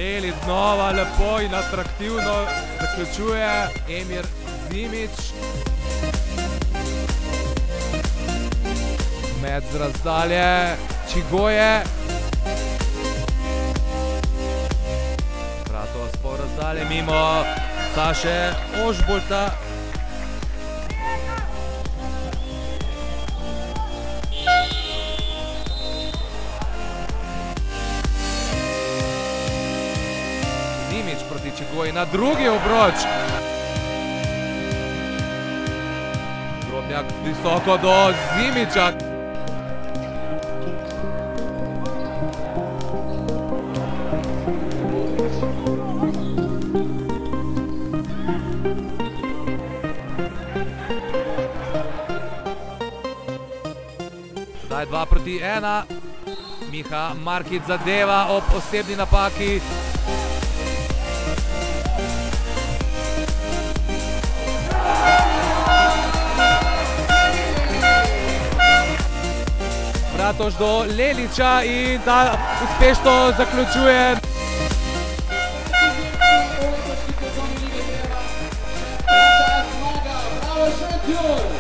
Lelić znova lepo in atraktivno zaključuje Emir Zimić. Med z razdalje Čigoje. Bratova s pol razdalje mimo Saše Ožbolta. Zimić proti Čigoji na drugi obroč. Drobnjak visoko do Zimića. Zdaj 2 proti 1. Miha Markić zadeva ob osebni napaki. Bratož do Lelića in ta uspešno zaključuje. Bravo, šampion!